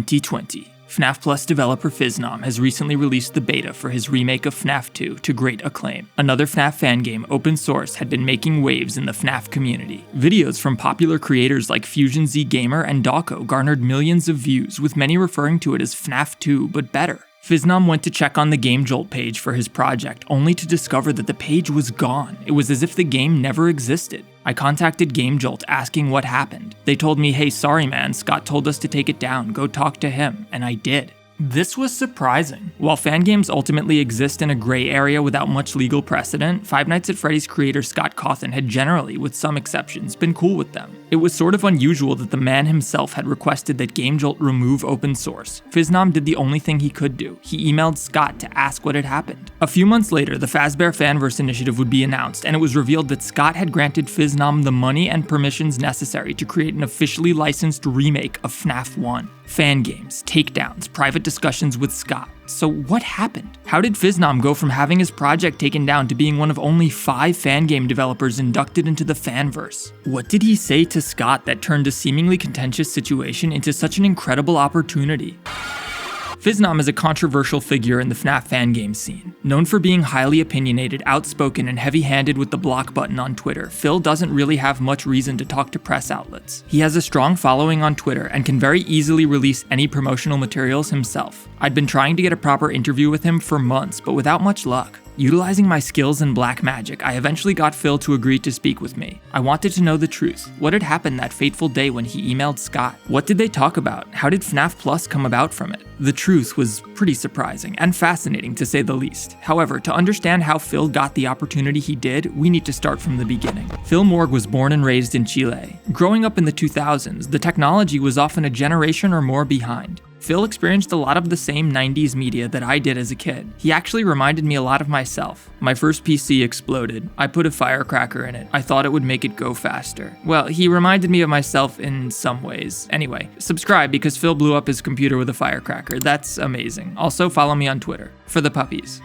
2020. FNAF Plus developer Phisnom has recently released the beta for his remake of FNAF 2 to great acclaim. Another FNAF fan game, open source, had been making waves in the FNAF community. Videos from popular creators like Fusion Z Gamer and Dawko garnered millions of views, with many referring to it as FNAF 2, but better. Phisnom went to check on the GameJolt page for his project, only to discover that the page was gone. It was as if the game never existed. I contacted GameJolt asking what happened. They told me, hey, sorry man, Scott told us to take it down, go talk to him, and I did. This was surprising. While fan games ultimately exist in a gray area without much legal precedent, Five Nights at Freddy's creator Scott Cawthon had generally, with some exceptions, been cool with them. It was sort of unusual that the man himself had requested that GameJolt remove open source. Phisnom did the only thing he could do. He emailed Scott to ask what had happened. A few months later, the Fazbear Fanverse Initiative would be announced, and it was revealed that Scott had granted Phisnom the money and permissions necessary to create an officially licensed remake of FNAF 1. Fan games, takedowns, private discussions with Scott. So what happened? How did Phisnom go from having his project taken down to being one of only 5 fan game developers inducted into the Fanverse? What did he say to Scott that turned a seemingly contentious situation into such an incredible opportunity? Phisnom is a controversial figure in the FNAF fan game scene. Known for being highly opinionated, outspoken, and heavy-handed with the block button on Twitter, Phil doesn't really have much reason to talk to press outlets. He has a strong following on Twitter and can very easily release any promotional materials himself. I'd been trying to get a proper interview with him for months, but without much luck. Utilizing my skills in black magic, I eventually got Phil to agree to speak with me. I wanted to know the truth. What had happened that fateful day when he emailed Scott? What did they talk about? How did FNAF Plus come about from it? The truth was pretty surprising and fascinating to say the least. However, to understand how Phil got the opportunity he did, we need to start from the beginning. Phil Morg was born and raised in Chile. Growing up in the 2000s, the technology was often a generation or more behind. Phil experienced a lot of the same 90s media that I did as a kid. He actually reminded me a lot of myself. My first PC exploded. I put a firecracker in it. I thought it would make it go faster. Well, he reminded me of myself in some ways. Anyway, subscribe because Phil blew up his computer with a firecracker. That's amazing. Also, follow me on Twitter. For the puppies.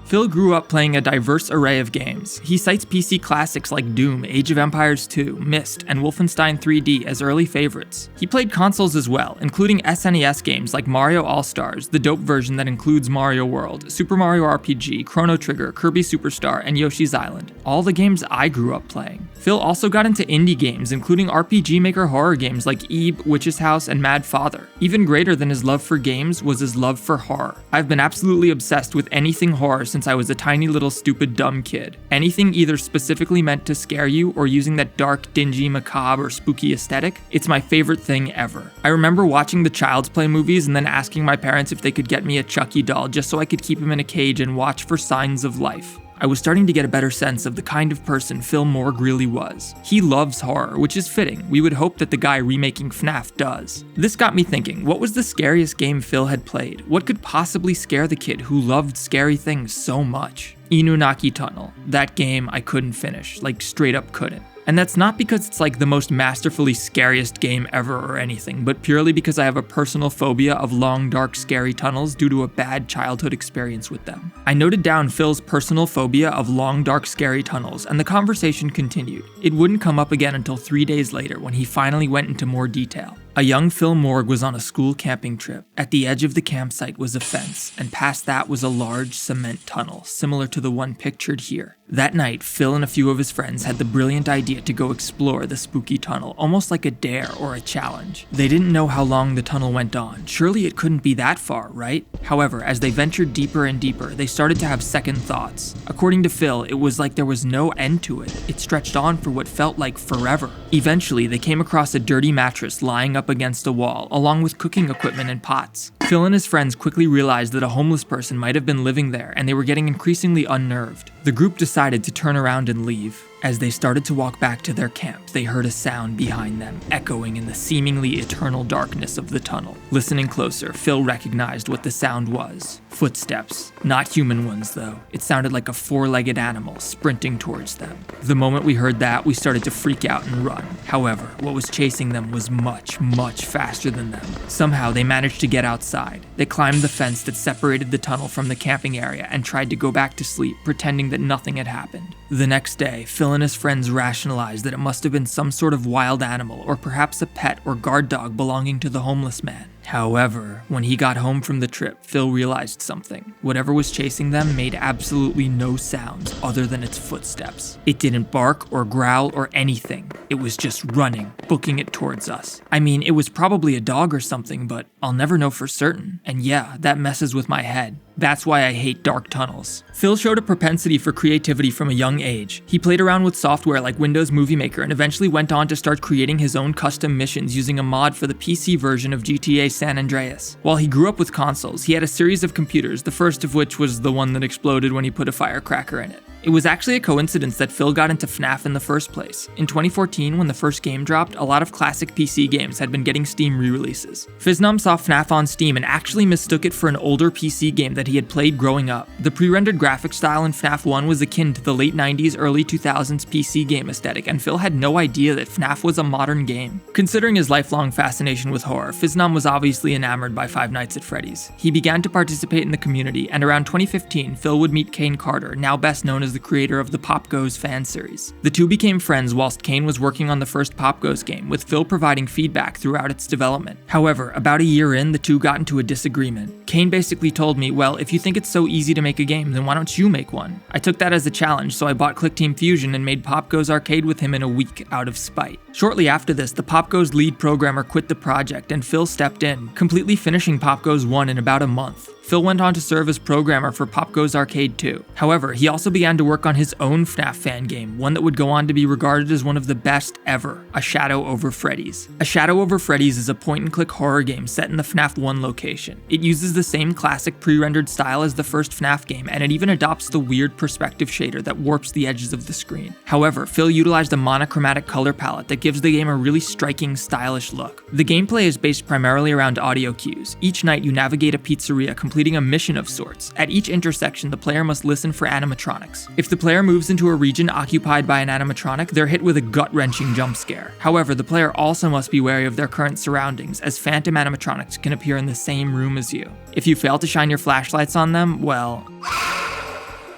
Phil grew up playing a diverse array of games. He cites PC classics like Doom, Age of Empires 2, Myst, and Wolfenstein 3D as early favorites. He played consoles as well, including SNES games like Mario All-Stars, the dope version that includes Mario World, Super Mario RPG, Chrono Trigger, Kirby Superstar, and Yoshi's Island. All the games I grew up playing. Phil also got into indie games, including RPG Maker horror games like Ebe, Witch's House, and Mad Father. Even greater than his love for games was his love for horror. I've been absolutely obsessed with anything horror since I was a tiny little stupid dumb kid. Anything either specifically meant to scare you or using that dark, dingy, macabre, or spooky aesthetic, it's my favorite thing ever. I remember watching the Child's Play movies and then asking my parents if they could get me a Chucky doll just so I could keep him in a cage and watch for signs of life. I was starting to get a better sense of the kind of person Phil Morg really was. He loves horror, which is fitting. We would hope that the guy remaking FNAF does. This got me thinking, what was the scariest game Phil had played? What could possibly scare the kid who loved scary things so much? Inunaki Tunnel. That game I couldn't finish, like straight up couldn't. And that's not because it's like the most masterfully scariest game ever or anything, but purely because I have a personal phobia of long, dark, scary tunnels due to a bad childhood experience with them. I noted down Phil's personal phobia of long, dark, scary tunnels, and the conversation continued. It wouldn't come up again until 3 days later when he finally went into more detail. A young Phil Morg was on a school camping trip. At the edge of the campsite was a fence, and past that was a large cement tunnel, similar to the one pictured here. That night, Phil and a few of his friends had the brilliant idea to go explore the spooky tunnel, almost like a dare or a challenge. They didn't know how long the tunnel went on. Surely it couldn't be that far, right? However, as they ventured deeper and deeper, they started to have second thoughts. According to Phil, it was like there was no end to it. It stretched on for what felt like forever. Eventually, they came across a dirty mattress lying up against a wall, along with cooking equipment and pots. Phil and his friends quickly realized that a homeless person might have been living there, and they were getting increasingly unnerved. The group decided to turn around and leave. As they started to walk back to their camp, they heard a sound behind them, echoing in the seemingly eternal darkness of the tunnel. Listening closer, Phil recognized what the sound was. Footsteps. Not human ones, though. It sounded like a 4-legged animal sprinting towards them. The moment we heard that, we started to freak out and run. However, what was chasing them was much, much faster than them. Somehow, they managed to get outside. They climbed the fence that separated the tunnel from the camping area and tried to go back to sleep, pretending that nothing had happened. The next day, Phil and his friends rationalized that it must have been some sort of wild animal or perhaps a pet or guard dog belonging to the homeless man. However, when he got home from the trip, Phil realized something. Whatever was chasing them made absolutely no sounds other than its footsteps. It didn't bark or growl or anything. It was just running, booking it towards us. I mean, it was probably a dog or something, but I'll never know for certain. And yeah, that messes with my head. That's why I hate dark tunnels. Phil showed a propensity for creativity from a young age. He played around with software like Windows Movie Maker and eventually went on to start creating his own custom missions using a mod for the PC version of GTA San Andreas. While he grew up with consoles, he had a series of computers, the first of which was the one that exploded when he put a firecracker in it. It was actually a coincidence that Phil got into FNAF in the first place. In 2014, when the first game dropped, a lot of classic PC games had been getting Steam re-releases. Phisnom saw FNAF on Steam and actually mistook it for an older PC game that he had played growing up. The pre-rendered graphic style in FNAF 1 was akin to the late 90s, early 2000s PC game aesthetic, and Phil had no idea that FNAF was a modern game. Considering his lifelong fascination with horror, Phisnom was obviously enamored by Five Nights at Freddy's. He began to participate in the community, and around 2015, Phil would meet Kane Carter, now best known as the creator of the Pop Goes fan series. The two became friends whilst Kane was working on the first Pop Goes game, with Phil providing feedback throughout its development. However, about a year in, the two got into a disagreement. Kane basically told me, well, if you think it's so easy to make a game, then why don't you make one? I took that as a challenge, so I bought ClickTeam Fusion and made Pop Goes Arcade with him in a week, out of spite. Shortly after this, the Pop Goes lead programmer quit the project and Phil stepped in, completely finishing Pop Goes 1 in about a month. Phil went on to serve as programmer for Pop Goes Arcade 2. However, he also began to work on his own FNAF fan game, one that would go on to be regarded as one of the best ever, A Shadow Over Freddy's. A Shadow Over Freddy's is a point-and-click horror game set in the FNAF 1 location. It uses the same classic pre-rendered style as the first FNAF game, and it even adopts the weird perspective shader that warps the edges of the screen. However, Phil utilized a monochromatic color palette that gives the game a really striking, stylish look. The gameplay is based primarily around audio cues. Each night you navigate a pizzeria completing a mission of sorts. At each intersection, the player must listen for animatronics. If the player moves into a region occupied by an animatronic, they're hit with a gut-wrenching jump scare. However, the player also must be wary of their current surroundings, as phantom animatronics can appear in the same room as you. If you fail to shine your flashlights on them, well...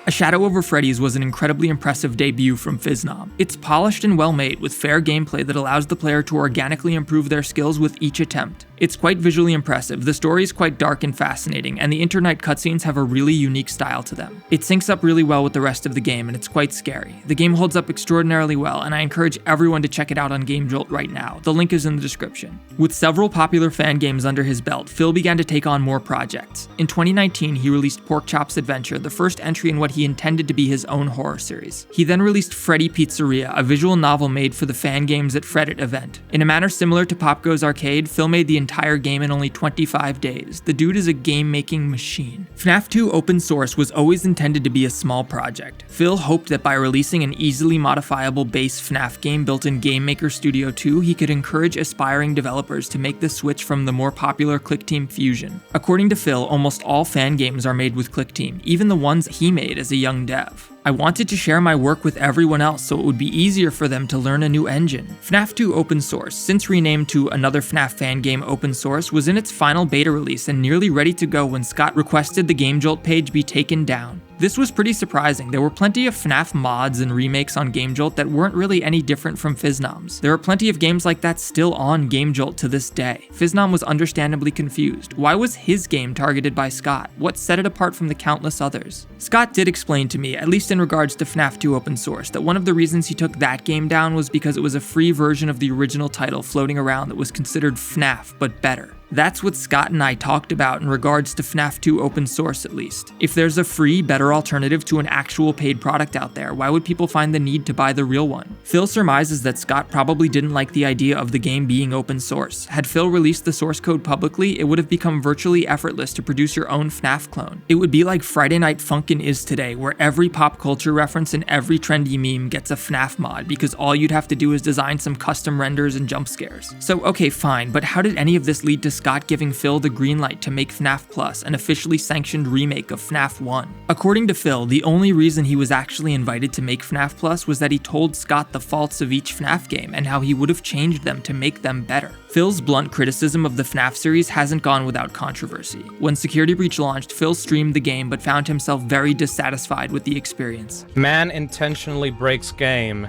A Shadow Over Freddy's was an incredibly impressive debut from Phisnom. It's polished and well made, with fair gameplay that allows the player to organically improve their skills with each attempt. It's quite visually impressive, the story is quite dark and fascinating, and the internight cutscenes have a really unique style to them. It syncs up really well with the rest of the game, and it's quite scary. The game holds up extraordinarily well, and I encourage everyone to check it out on GameJolt right now. The link is in the description. With several popular fan games under his belt, Phil began to take on more projects. In 2019, he released Porkchop's Adventure, the first entry in what he intended to be his own horror series. He then released Freddy Pizzeria, a visual novel made for the Fan Games at Fredit event. In a manner similar to Pop Goes Arcade, Phil made the entire game in only 25 days. The dude is a game-making machine. FNAF 2 open source was always intended to be a small project. Phil hoped that by releasing an easily modifiable base FNAF game built in Game Maker Studio 2, he could encourage aspiring developers to make the switch from the more popular ClickTeam Fusion. According to Phil, almost all fan games are made with ClickTeam, even the ones he made as a young dev. I wanted to share my work with everyone else so it would be easier for them to learn a new engine. FNAF 2 Open Source, since renamed to Another FNAF Fan Game Open Source, was in its final beta release and nearly ready to go when Scott requested the GameJolt page be taken down. This was pretty surprising. There were plenty of FNAF mods and remakes on GameJolt that weren't really any different from Phiznom's. There are plenty of games like that still on GameJolt to this day. Phisnom was understandably confused. Why was his game targeted by Scott? What set it apart from the countless others? Scott did explain to me, at least in regards to FNAF 2 Open Source, that one of the reasons he took that game down was because it was a free version of the original title floating around that was considered FNAF, but better. That's what Scott and I talked about in regards to FNAF 2 Open Source, at least. If there's a free, better alternative to an actual paid product out there, why would people find the need to buy the real one? Phil surmises that Scott probably didn't like the idea of the game being open source. Had Phil released the source code publicly, it would have become virtually effortless to produce your own FNAF clone. It would be like Friday Night Funkin' is today, where every pop culture reference and every trendy meme gets a FNAF mod, because all you'd have to do is design some custom renders and jump scares. So okay, fine, but how did any of this lead to Scott giving Phil the green light to make FNAF Plus, an officially sanctioned remake of FNAF 1. According to Phil, the only reason he was actually invited to make FNAF Plus was that he told Scott the faults of each FNAF game and how he would have changed them to make them better. Phil's blunt criticism of the FNAF series hasn't gone without controversy. When Security Breach launched, Phil streamed the game but found himself very dissatisfied with the experience. Man intentionally breaks game.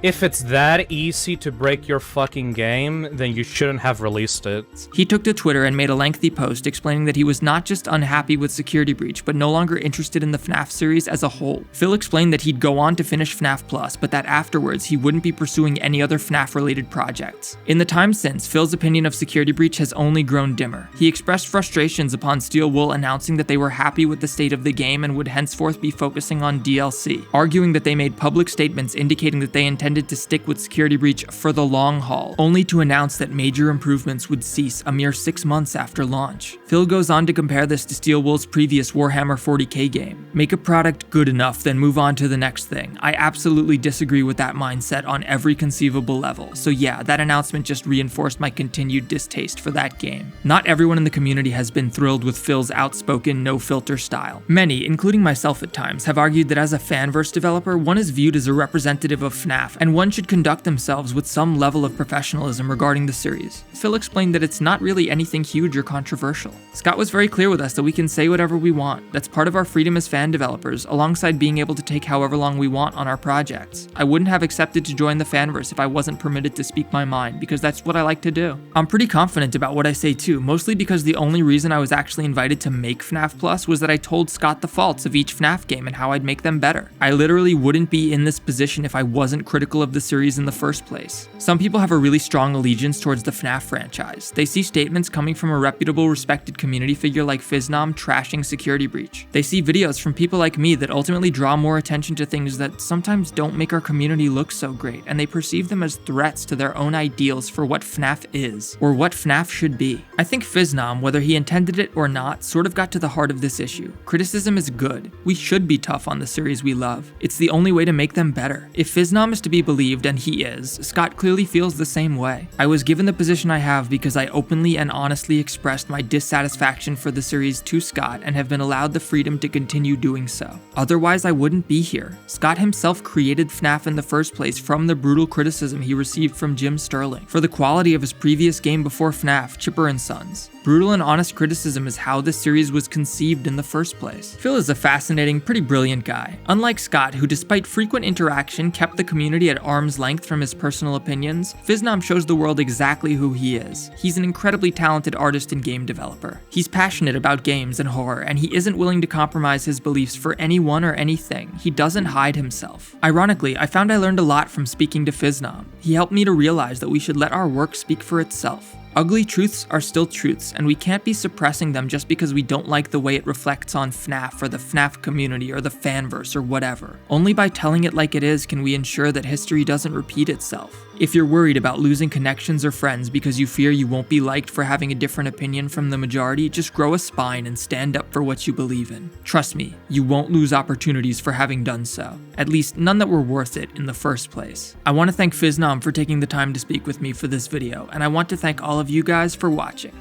If it's that easy to break your fucking game, then you shouldn't have released it. He took to Twitter and made a lengthy post explaining that he was not just unhappy with Security Breach, but no longer interested in the FNAF series as a whole. Phil explained that he'd go on to finish FNAF Plus, but that afterwards he wouldn't be pursuing any other FNAF-related projects. In the time since, Phil's opinion of Security Breach has only grown dimmer. He expressed frustrations upon Steel Wool announcing that they were happy with the state of the game and would henceforth be focusing on DLC, arguing that they made public statements indicating that they intended to stick with Security Breach for the long haul, only to announce that major improvements would cease a mere 6 months after launch. Phil goes on to compare this to Steel Wool's previous Warhammer 40k game. Make a product good enough, then move on to the next thing. I absolutely disagree with that mindset on every conceivable level, so yeah, that announcement just reinforced my continued distaste for that game. Not everyone in the community has been thrilled with Phil's outspoken, no-filter style. Many, including myself at times, have argued that as a fanverse developer, one is viewed as a representative of FNAF, and one should conduct themselves with some level of professionalism regarding the series. Phil explained that it's not really anything huge or controversial. Scott was very clear with us that we can say whatever we want. That's part of our freedom as fan developers, alongside being able to take however long we want on our projects. I wouldn't have accepted to join the fanverse if I wasn't permitted to speak my mind, because that's what I like to do. I'm pretty confident about what I say too, mostly because the only reason I was actually invited to make FNAF Plus was that I told Scott the faults of each FNAF game and how I'd make them better. I literally wouldn't be in this position if I wasn't critical of the series in the first place. Some people have a really strong allegiance towards the FNAF franchise. They see statements coming from a reputable, respected community figure like Phisnom trashing Security Breach. They see videos from people like me that ultimately draw more attention to things that sometimes don't make our community look so great, and they perceive them as threats to their own ideals for what FNAF is, or what FNAF should be. I think Phisnom, whether he intended it or not, sort of got to the heart of this issue. Criticism is good. We should be tough on the series we love. It's the only way to make them better. If Phisnom is to be believed, and he is, Scott clearly feels the same way. I was given the position I have because I openly and honestly expressed my dissatisfaction for the series to Scott and have been allowed the freedom to continue doing so. Otherwise, I wouldn't be here. Scott himself created FNAF in the first place from the brutal criticism he received from Jim Sterling for the quality of his previous game before FNAF, Chipper & Sons. Brutal and honest criticism is how this series was conceived in the first place. Phil is a fascinating, pretty brilliant guy. Unlike Scott, who despite frequent interaction kept the community at arm's length from his personal opinions, Phisnom shows the world exactly who he is. He's an incredibly talented artist and game developer. He's passionate about games and horror, and he isn't willing to compromise his beliefs for anyone or anything. He doesn't hide himself. Ironically, I found I learned a lot from speaking to Phisnom. He helped me to realize that we should let our work speak for itself. Ugly truths are still truths, and we can't be suppressing them just because we don't like the way it reflects on FNAF or the FNAF community or the fanverse or whatever. Only by telling it like it is can we ensure that history doesn't repeat itself. If you're worried about losing connections or friends because you fear you won't be liked for having a different opinion from the majority, just grow a spine and stand up for what you believe in. Trust me, you won't lose opportunities for having done so. At least none that were worth it in the first place. I want to thank Phisnom for taking the time to speak with me for this video, and I want to thank all of you guys for watching.